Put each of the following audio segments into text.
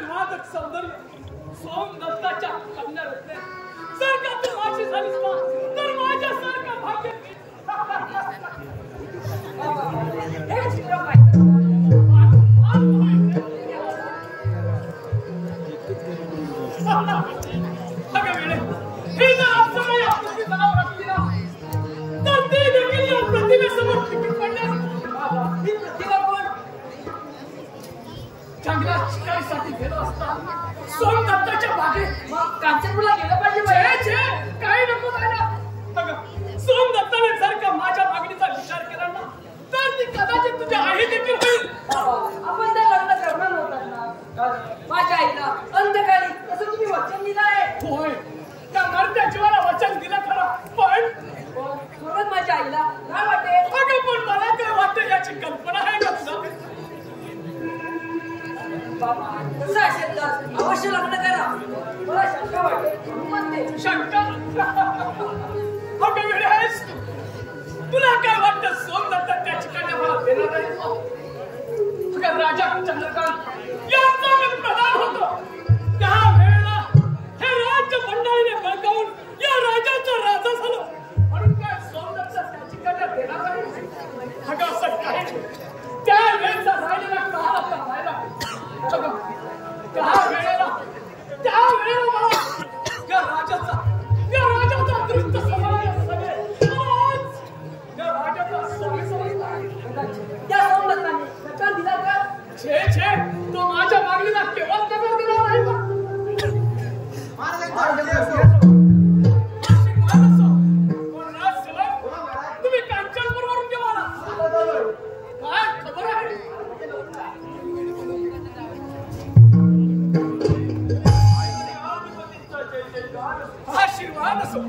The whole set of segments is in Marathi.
मादक सौंदर्य सोमदत्ताच्या कन्या रत्ने जर का तू माझी झालीस ना तर माझ्यासारखं भाग्य अगं वेळे हे जर आपल्या आपल्या नाव राखली ना तर ते देखील या प्रतिमेसमोर टिकून पडल्यास ही प्रतिभा कोण जंगलात शिकारीसाठी गेलो असता सोमदत्ताच्या बागेत कांचनपूरला गेलं पाहिजे काही नको जायला अगं सोमदत्ताने जर का माझ्या मागणीचा विचार केला ना तर ती कदाचित तुझ्या आई देखील होईल आपण त्या लग्न करणार नव्हतात ना माझ्या आईला अंधकाळी असं तुम्ही वचन दिलं आहे होय त्या मरत्या जीवाला वचन दिलं खरं पण खरंच माझ्या आईला काय वाटते अगं पण मला काय वाटतं याची कल्पना आहे का तुला बाबा कसं असेल तर अवश्य लग्न करा मला शंका वाटते म्हणते शंका अगं वेळे आहेस तुला काय वाटतं सोमदत्ता त्याची कन्या मला देणार नाही अगं राजा चंद्रकांत यांचा मी प्रधान होतो त्या वेळेला हे राज्य मंडळीने बळकावून या राजाचा राजा झालो म्हणून काय सोमदत्ता त्याची कन्या देणार नाही अगं असं काही त्या वेळेचा राहिलेला काळ आता राहिला अगं त्या वेळेला मला या राजाचा दृष्ट समाज सगळे आज या राजाचा स्वामी समजला त्या सोमदत्ताने नकार दिला का छे तो माझ्या मागणीला केव्हाच नकार दिला नाही का तुम्ही कांचनपूरवरून केव्हा आला काय खबर आहे आशीर्वाद असो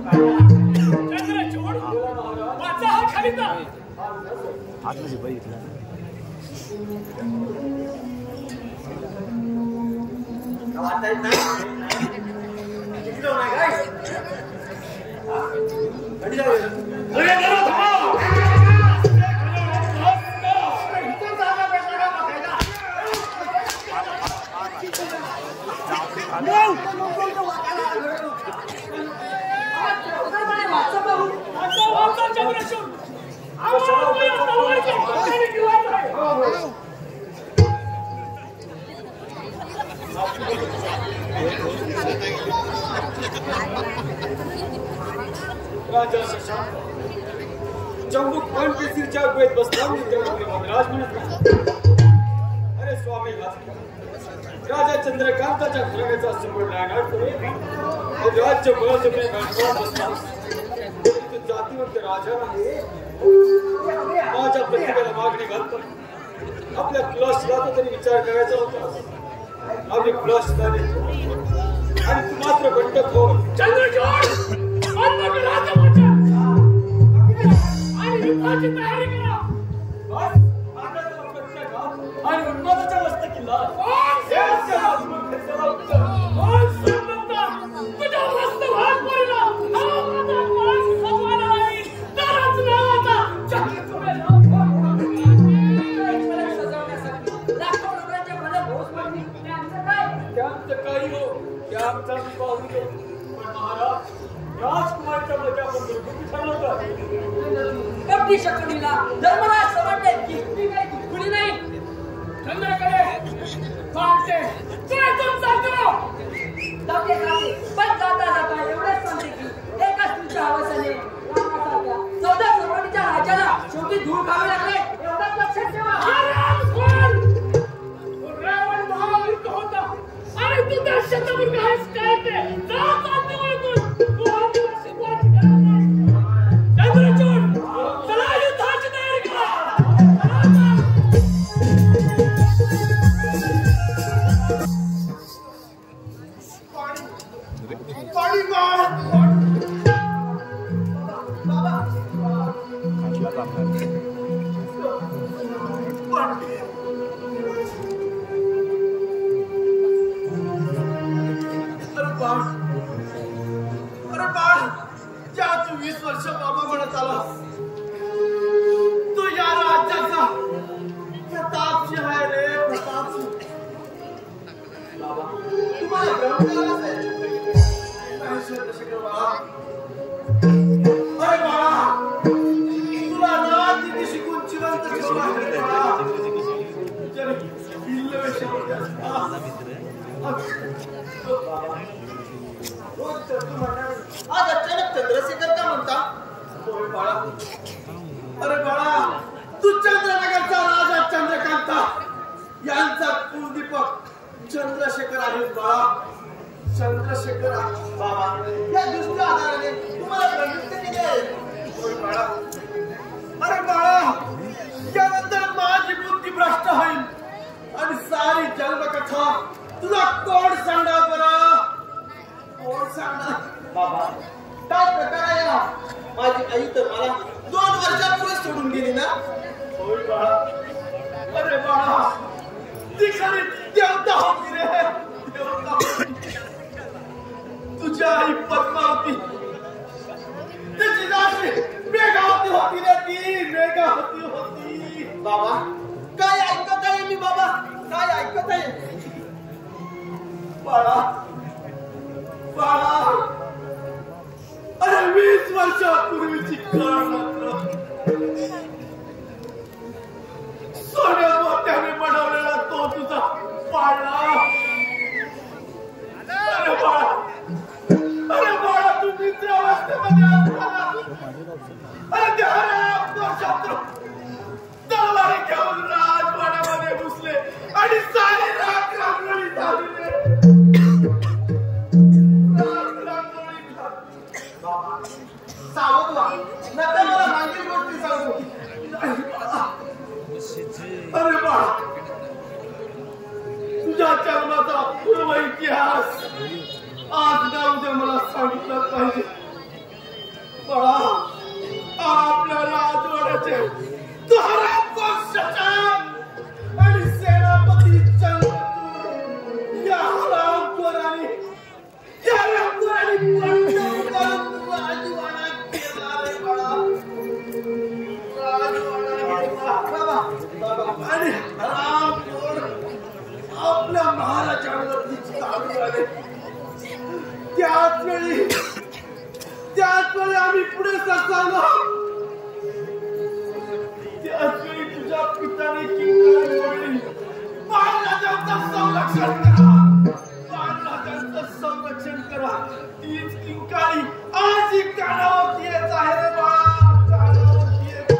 चंद्रचूड वाचा हा खलिता आतमध्ये बघितलं राजा शशांक चंबुक वन केसरीच्या गुहेत बसला राज म्हणत अरे स्वामी राजा चंद्रकांताच्या घराण्याचा समोर नागाट करून राज्य बळजबरी गाठवत बसला जातीवंत राजा नाही माझ्या प्रतिभेला मागणी घालतो आपल्या कुलाशिलाचा तरी विचार करायचा होता आम्ही कुलाशिला देतो आणि तू मात्र बंडक हो चंद्रचूड आणि युद्धाची तयारी करा बस आणि उन्मादाच्या मस्तकीला तुझ्या मस्त भाग पडला राजकुमारच्या मजाबद्दल तुम्ही ठरवता कपटी शकणीला धर्मराज समजले की मी काही दुखुली नाही चंद्रकडे पाहते तुम जातो जाते पण जाता एवढेच सांगते की एकाच तुमच्या हवासाने चौदा चौपटीच्या राजाला शेवटी धूळ खावे लागले एवढंच लक्षात ठेवा रावण महावीर होता आणि तू त्या शतमुर्ग आहेस काय ते चंद्रचूड चला युद्धाची तयारी करा बाबा आज अचानक चंद्रशेखर का म्हणता? होय बाळा. अरे बाळा, तू चंद्रनगरचा राजा चंद्रकांता यांचा कुलदीपक चंद्रशेखर आहे बाळा. चंद्रशेखर बाबा या दुसऱ्या आधाराने तुम्हाला प्रवृत्त केले. होय बाळा. अरे बाळा, यानंतर माझी बुद्धी भ्रष्ट होईल आणि सारी जन्मकथा तुला कोण सांगणार बरं? कोण सांगणार? बाबा काय प्रकार आहे हा? माझी आई तर मला 2 वर्षापूर्वी सोडून गेली ना. होय बाळा. अरे बाळा, ती खरी देवता होती रे, देवता होती. तुझ्या आई पद्मावती, त्याची रात्री मेघावती होती रे, ती मेघावती होती. बाबा काय ऐकत आहे मी? बाबा काय ऐकत आहे? बाळा बाळा, अरे 20 वर्षापूर्वीची सोन्या मोत्याने बनवलेला तो तुझा पाळणा. अरे बाळा, अरे बाळा, तू मित्रावस्थेमध्ये असताना अरे त्या शत्रू तलवारी घेऊन राजवाड्यामध्ये घुसले आणि सारी रात रांगोळी झाली रे. सावध व्हा, नका मला मागील गोष्टी सांगू. अरे बाळा, तुझ्या जन्माचा पूर्व इतिहास आज ना उद्या मला सांगितलं पाहिजे. बाळा, आपल्या राजवाड्याचे आणि सेनापती चंद्रचूड या रामपुराने आणि रामपुर आपल्या महाराजांवरती चालू आले. त्याच वेळी आम्ही पुढे सरसावलो. त्याच वेळी तुझ्या पित्याने किंकाळी ओढली, महाराजांचं संरक्षण करा, महाराजांचं संरक्षण करा. तीच किंकाळी आज ही कानावरती येत आहे रे बाळा, कानावरती येत.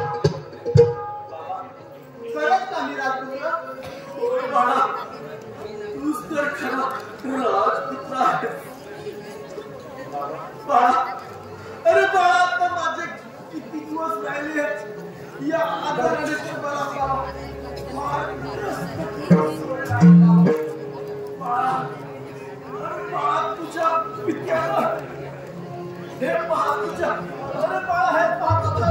बाबा खरंच नाही राजपुत्र? होय बाळा, तूच तर खरा राजपुत्र आहेस. बाळा, अरे बाळा, आता माझे किती दिवस राहिले या आधाराने ते मला बाळा, तुझ्या पित्यानं हे पहा, तुझ्या अरे बाळा, हे पहा तुझ्या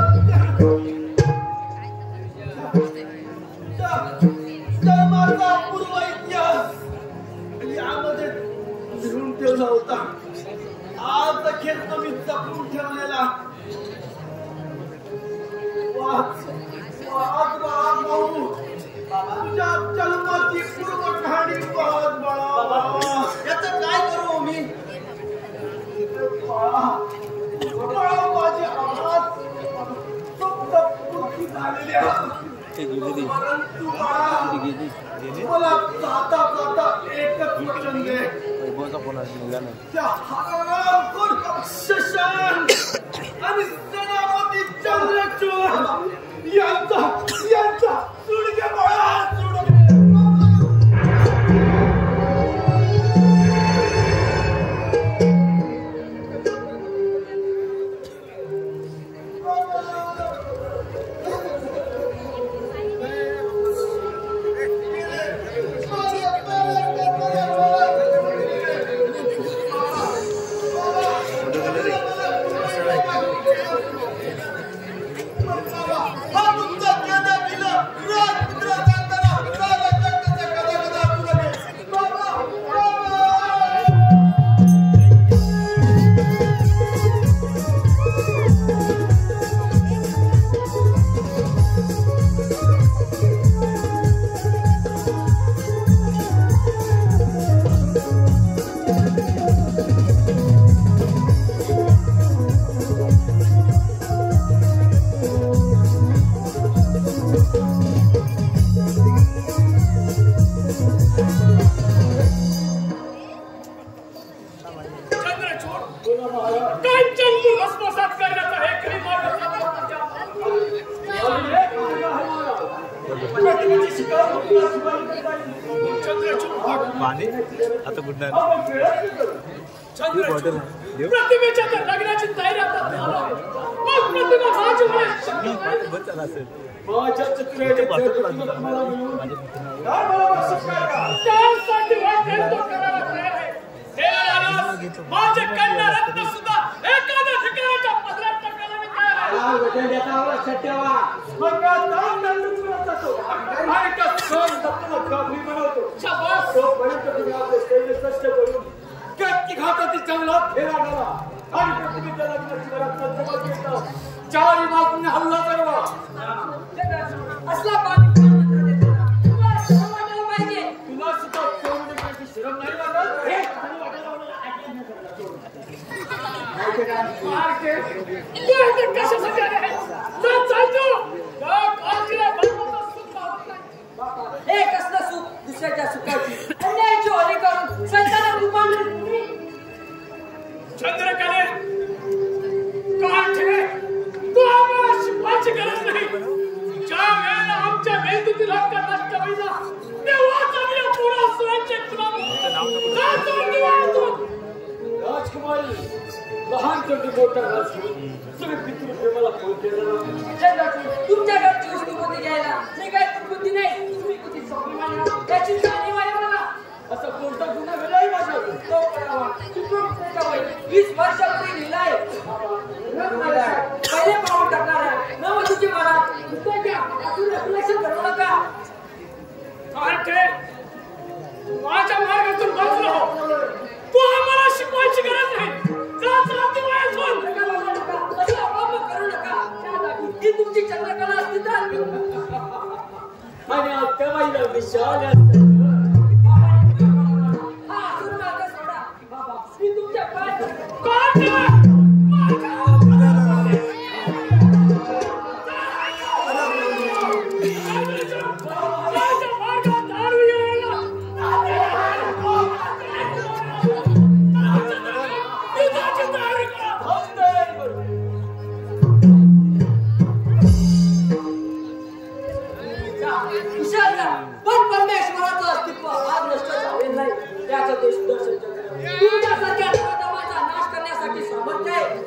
जन्माचा पूर्व इतिहास यामध्ये लिहून ठेवला होता. आज अखेर मी जपून ठेवलेला. तुझ्या जन्माची पूर्व कहाणी पाहत बाळा. याचं काय करू मी? बाळा, माझे आवाज फक्त पूर्ती झालेले आहेत. परंतु बाळा, मला जाता जाता एकच वचन दे. त्या हरामखोर शशांक आणि सेनापती चंद्रचूड यांचा सुडके बाळा, सुडके. पाणी आता बुडणार चंद्र प्रतिमेच्या तर लग्नाची तयारी आता झाली. मग प्रतिमा माझी वेळ बरं चला असेल माझ्या चित्राचे मला मिळून त्यासाठी वाटेल तो करायला तयार आहे. माझे कन्या रत्न सुद्धा एखाद्या ठिकाणाच्या पदरात टाकायला मी तयार आहे. शाबास. चांगला फेरा झाला आणि प्रतिमेच्या लग्नाची रत्न चारी बाजूने हल्ला करवा. असला पाणी पाहिजे. तुला सुद्धा सोडून देण्याची शरम नाही वाटत? कशासाठी आले आहे? हे कसलं सुख दुसऱ्याच्या सुखाची अन्यायाची होळी करून संतांना रुपांतरित. चंद्रकले काठे तू आम्हाला शिकवायची गरज नाही. ज्या वेळेला आमच्या मेंदूतील हक्क नष्ट होईल तेव्हाच आम्ही पुन्हा स्वयंचेत राजकुमारी लहान छोटी मोठा राजकुमारी सगळे पितृप्रेमाला फोन केला. तुमच्या घरची वस्तू कोणी घ्यायला जे काही बुद्धी नाही तुम्ही कुठे स्वाभिमानी त्याची जाणीव आहे मला. असा कोणता गुन्हा घडलाय माझा तो करावा तिथून पुढच्या वय 20 वर्षापूर्वी लिहिलाय. पहिले पाऊल टाकणार आहे नववधूची मनात उद्याच्या अजून रिफ्लेक्शन करू नका. काठे माझ्या मार्गातून बाजूला हो. तू आम्हाला शिकवायची गरज नाही. करू नका. त्या जागी ही तुमची चंद्रकला असती तर आणि आता माझ्या विशाल तुमच्या पण परमेश्वराचं अस्तित्व आज नष्ट झालेलं नाही. त्याचं दर्शन तुमच्यासारख्या धर्माचा नाश करण्यासाठी सामर्थ्य आहे.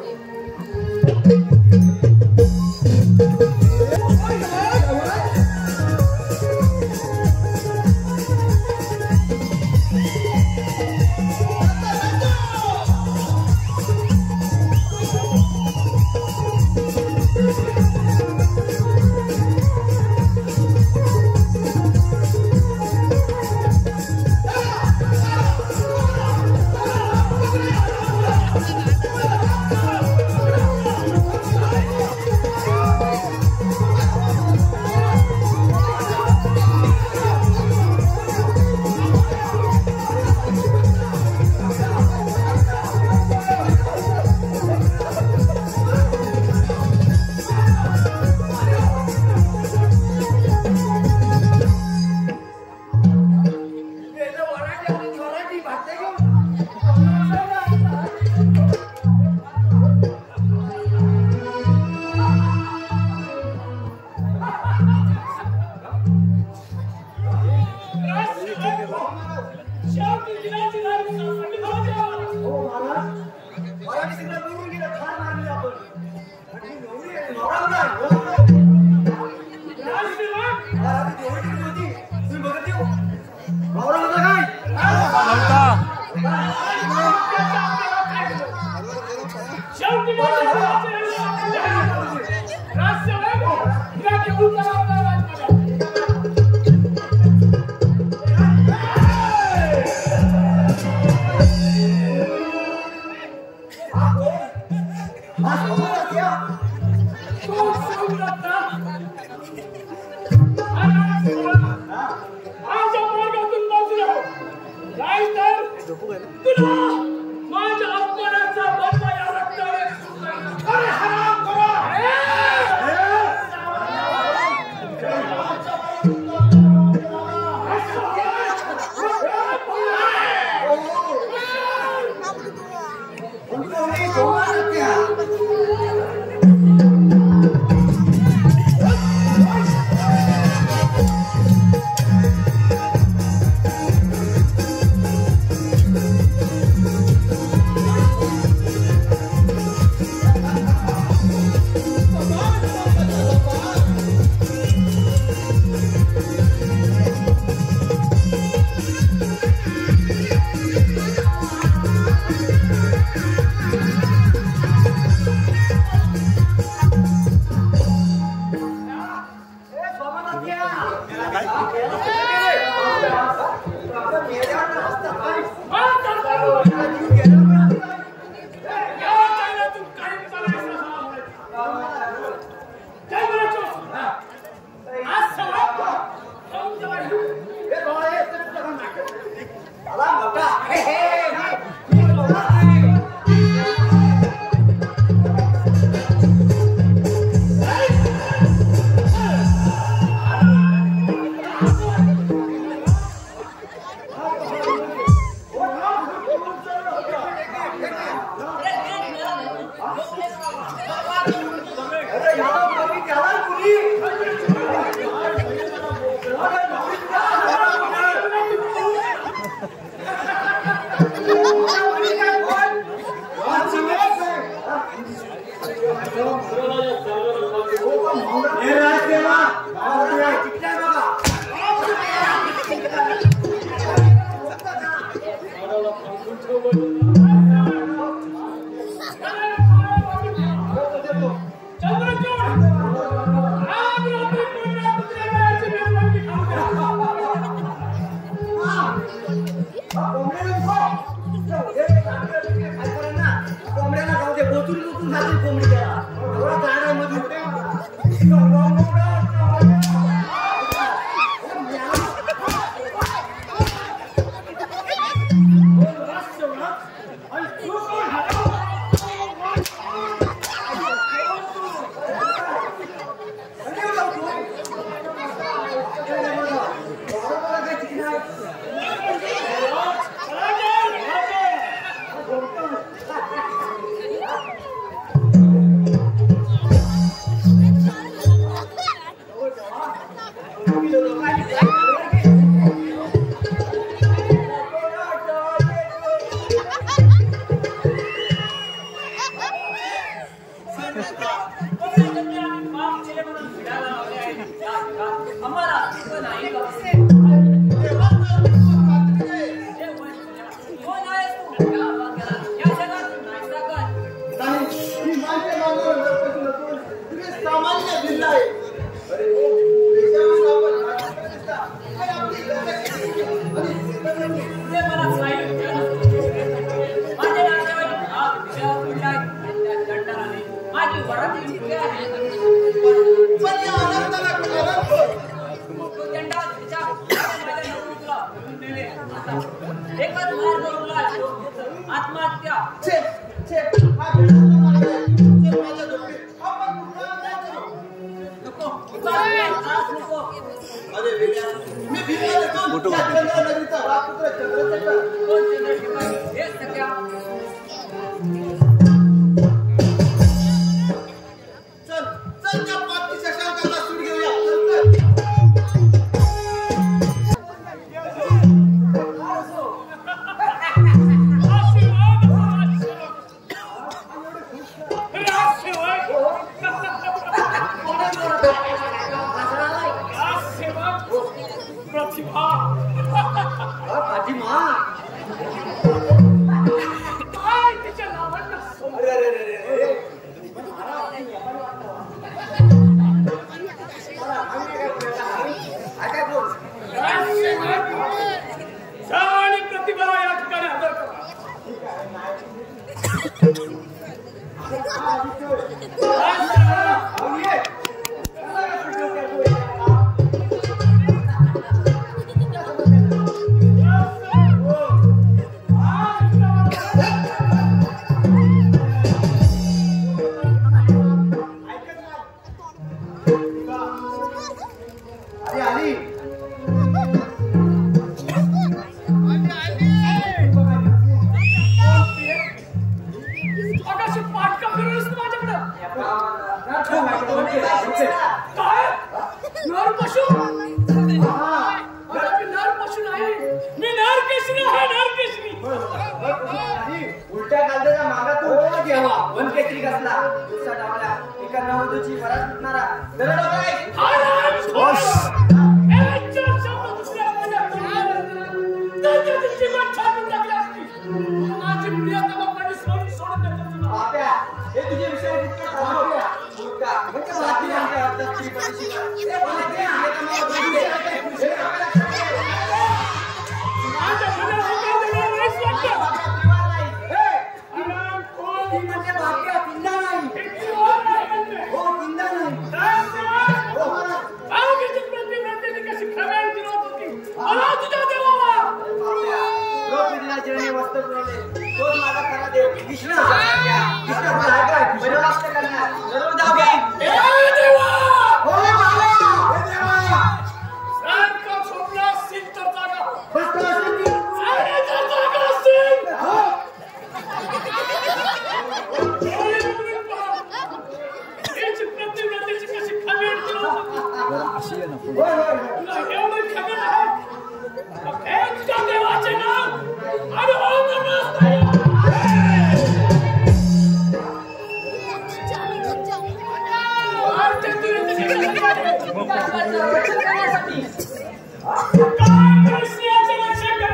काय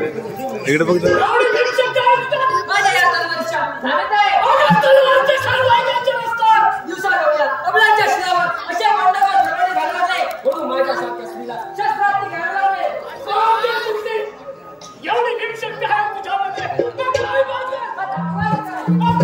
इकडे बघ एवढी भीमशक्ती आहे तुझ्यात? माझ्या या तलवारीच्या धावेत आहे. अगं, तलवारचे शाल वाजवायचे नसतात. दिवसाढवळ्या अबलांच्या शिलावर अशा मंडपात धरणे घालवले म्हणून माझ्यासारख्या स्त्रीला शस्त्रास्त्री घ्यायला लावले. कोणत्या कुठली? एवढी भीमशक्ती आहे तुझ्यामध्ये. मग काय बात आहे? आता काय काय?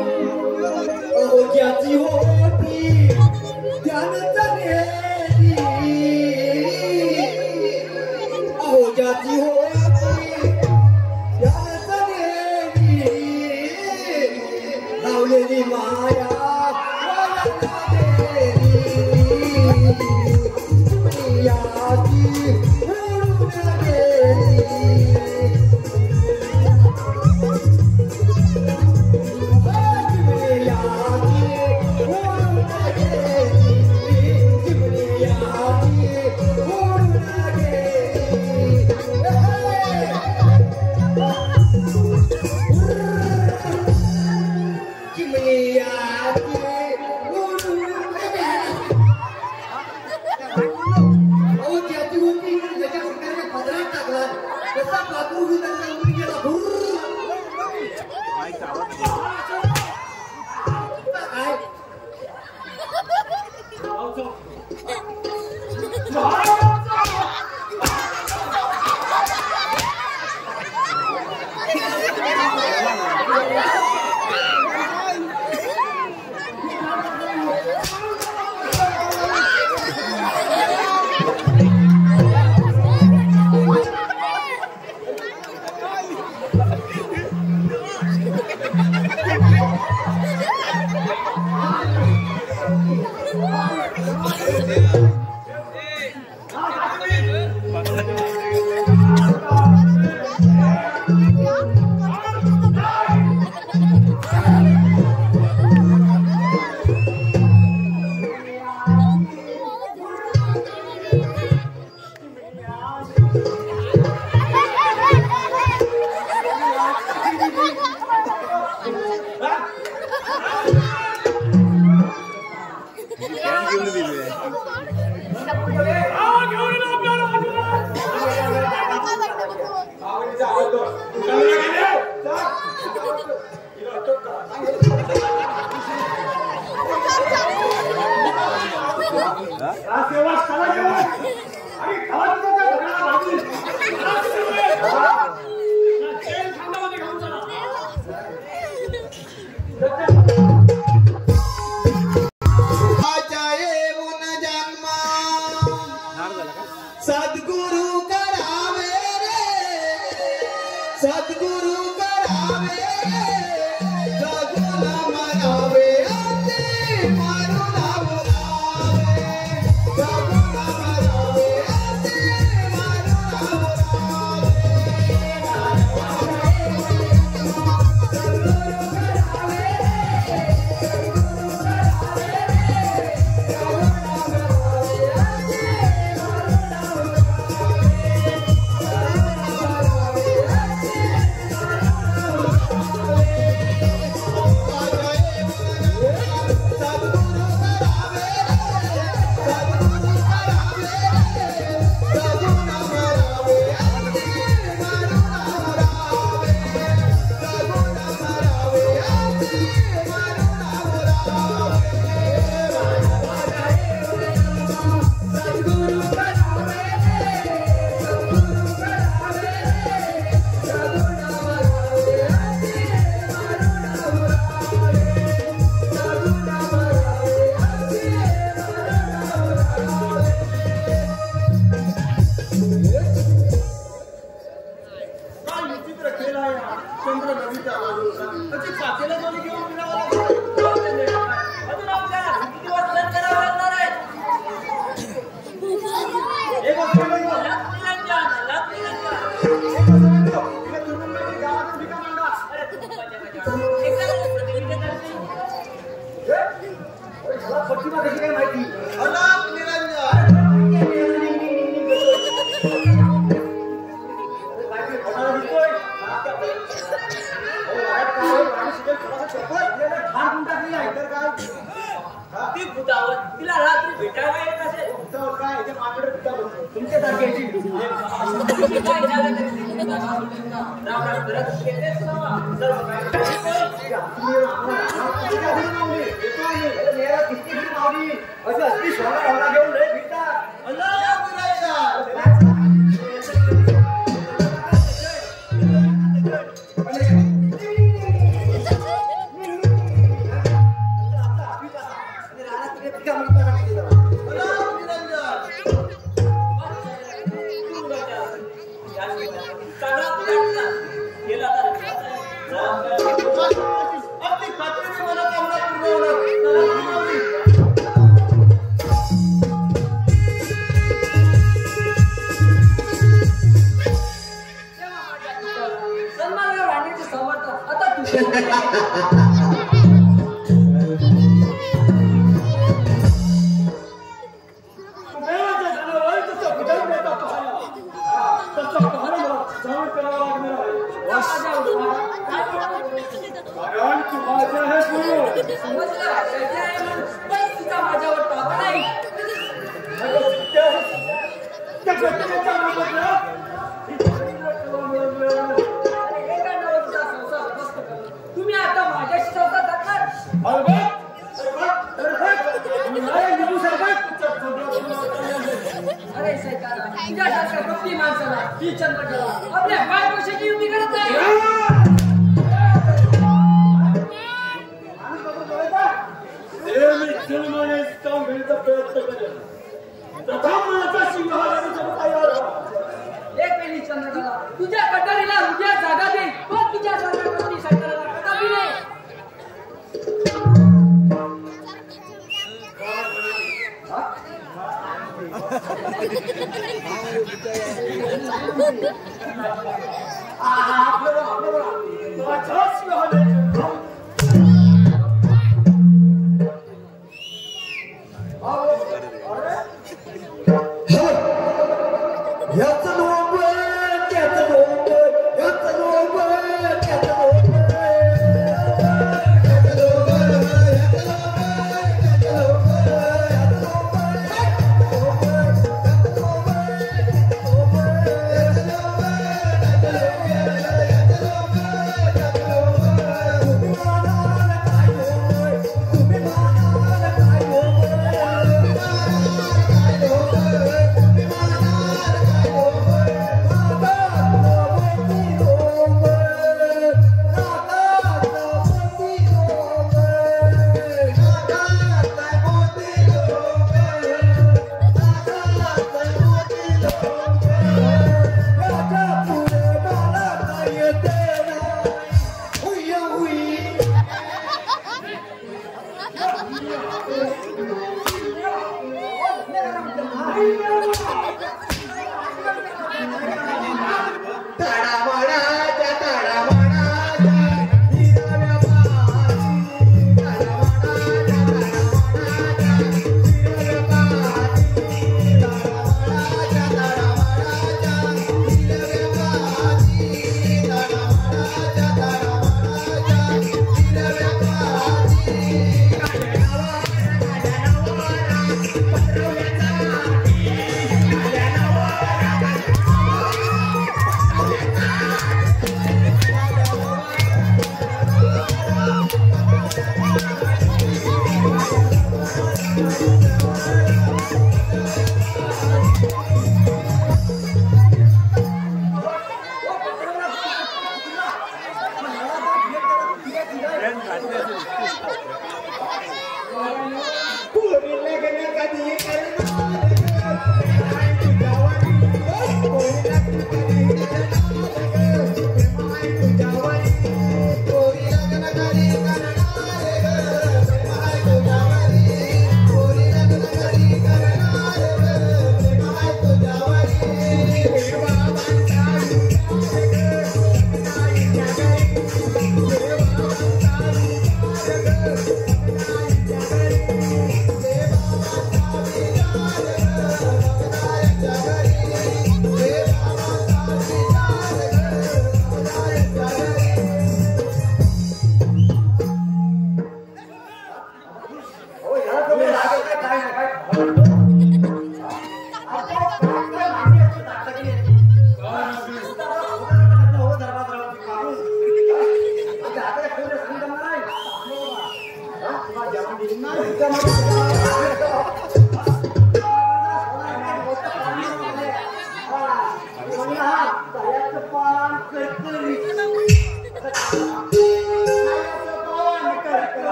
अहो ज्याची होती त्यानंच नेली अहो ज्याची होती त्यानंच नेली लावलेली माया याची तुम्ही आता माझ्याशी संसार करणार? अरे सैताना, तुझ्यासारख्या भक्ती माणसाला ही चंद्रकला आपल्या पाय पैशाची युती करत नाही. एक वेळी चंद्रकला तुझ्या कटारीला उद्या जागा दे, पण तुझ्या सारख्या सैतानाला कदापि नाही. Tara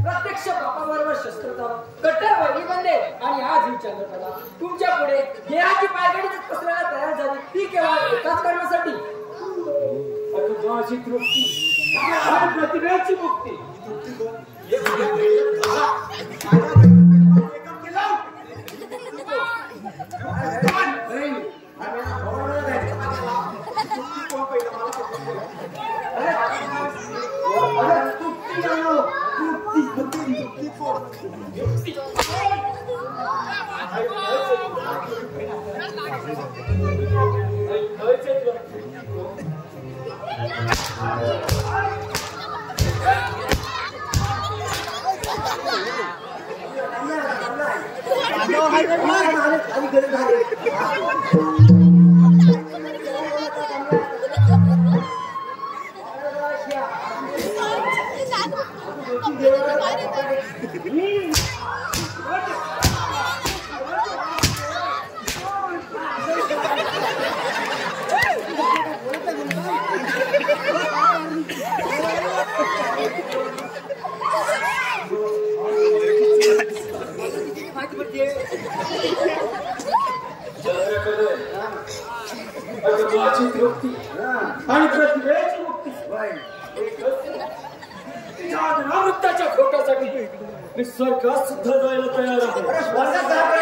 प्रत्यक्ष बापाबरोबर शस्त्रता कट्टर वैरी बनले आणि आज ही चंद्रकला तुमच्या पुढे देहाची पायगडीच पसरायला तयार झाली ती केवळ एकाच कारणासाठी माझी तृप्ती आणि प्रतिभेची मुक्ती पडते अगरवाची मुक्ती आणि प्रतिभेची मुक्ती अमृताच्या खोटासाठी मी स्वर्गात सुद्धा जायला तयार आहे.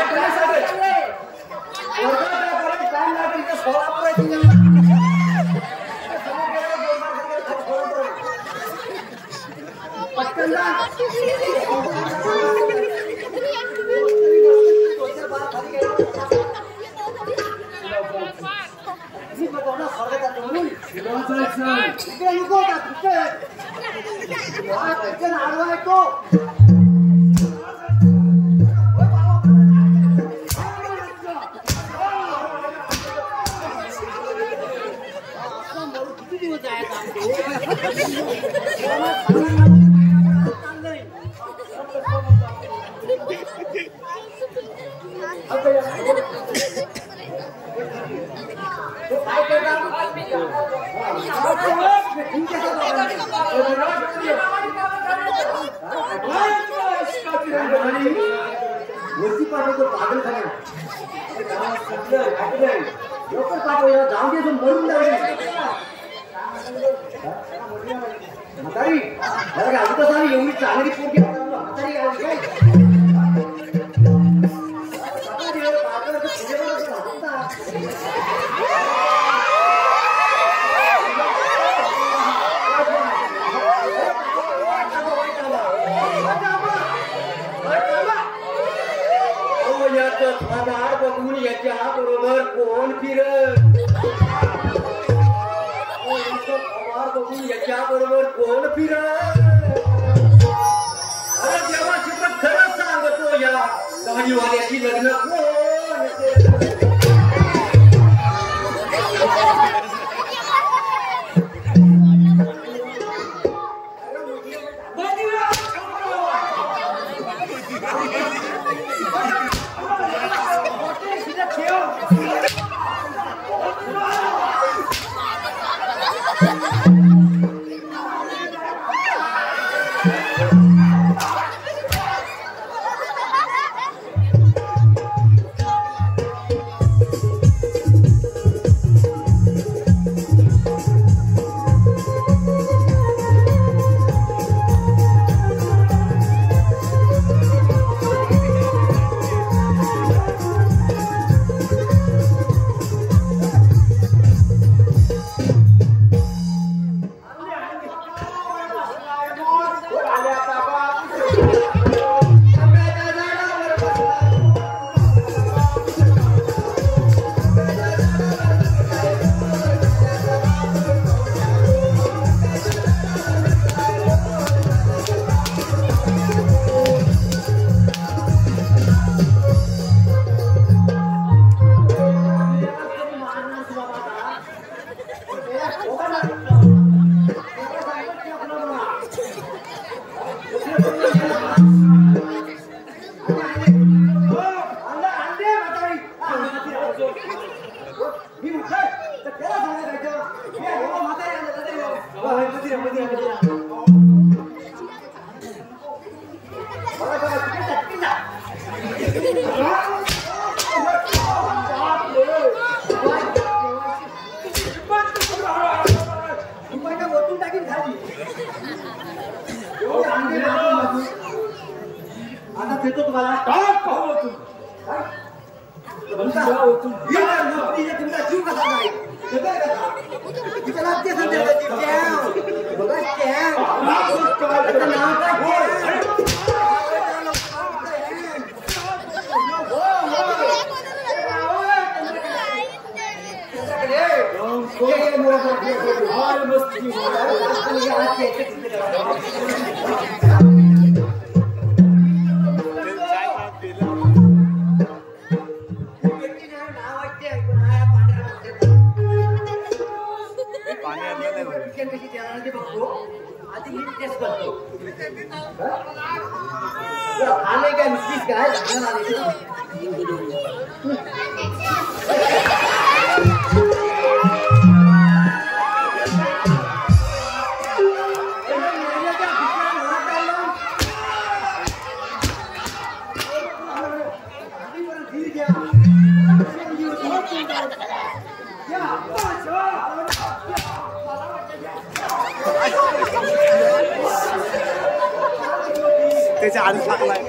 त्याच्या आडच लागलाय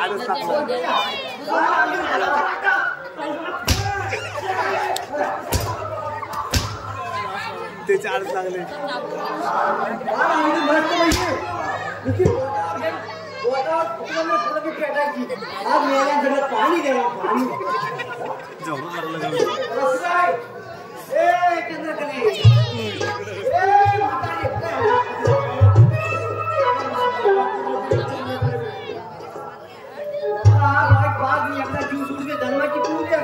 आडच लागलाय त्याच्या आडच लागले पाणी द्या पाणी जवळ लागलं धर्माची पूजा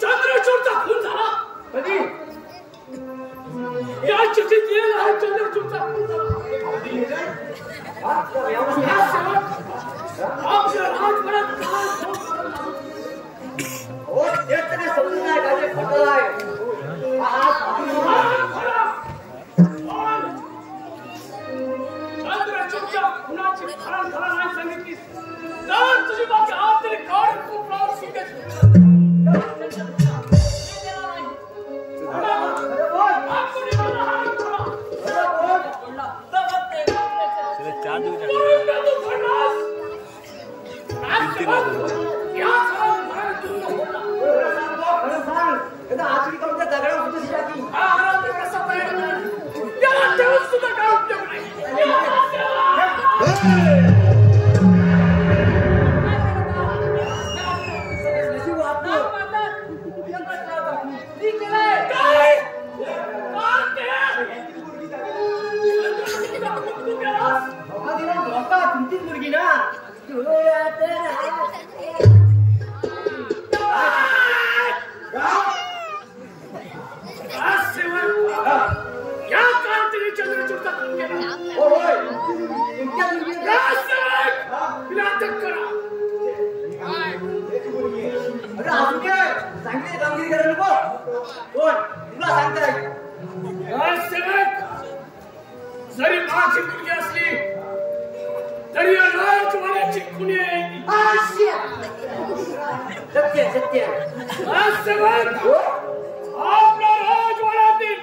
चंद्रचूडचा खून झाला कधी या चिठ्ठीत लिहिलं आहे चंद्रचूडचा खून झाला आपल्या राजवाड्यात काय समजून नाही काय खोटं आहे चंद्रचूडच्या खुनाची कारण नाही सांगितलीस तर तुझी माझी हात तरी काढ तू प्राण सुटेल मुलगी ना चंद्रचूडचा खून केला अटक करा सांगितले कामगिरी करायला नको कोण तुला सांगताय जरी माझी मुलगी असली तरी या राजवाड्याची खुनी आहे सत्य सत्य आपल्या राजवाड्यातील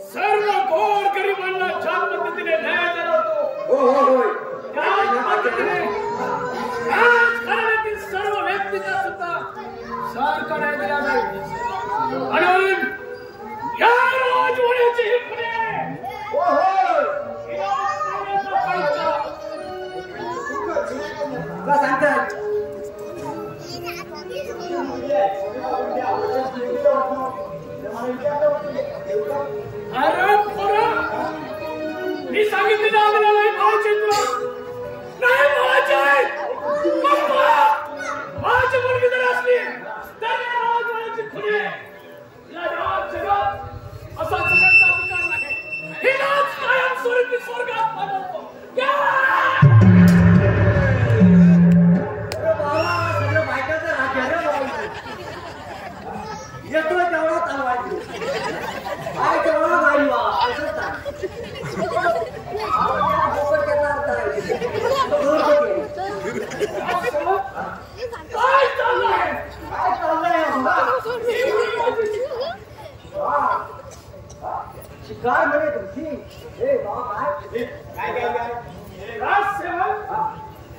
सर्व गोर गरिबांना ज्या पद्धतीने न्याय दिला होतो त्याच पद्धतीने राजकारणातील सर्व व्यक्तींना सुद्धा सारखा न्याय दिला जाईल म्हणून या राजवाड्याची ही खुनी आहे तुला सांगतात अरे पोरा मी सांगितले ना आपल्याला नाही पाहायचे तुला नाही पाहायचे माझी मुलगी जर असली तर या राजवाड्याची खुनी आहे या जगात असा जगायचा अधिकार नाही ही राज कायमस्वरूपी स्वर्गात पाठवतो सगळं बायकाचं राज्य येतो तेवढा चालवायचं काय तेवढा गाडी वा असंच काय चाललंय काय चाललंय शिकार म्हणे तुमची हे बाबा काय राजसेवक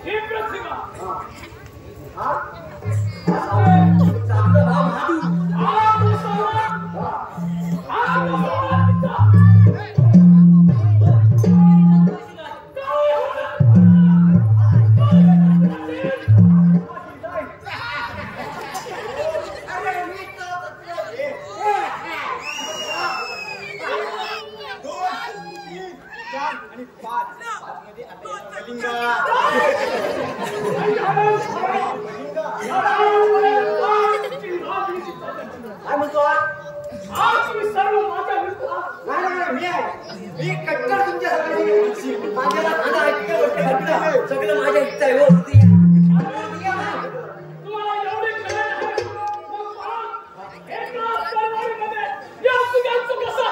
ही प्रतिमा चांगलं भाव महादू काय म्हणतो आज मी सर्व माझ्या विरुद्धात मी कट्टर तुमच्या माझ्याला खाना सगळं माझ्या इच्छा आहे हो तुम्हाला एवढी कळलं नाही मग पहा, एका तलवारीमध्ये या तिघांचं कसं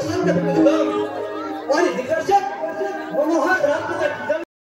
सुंदर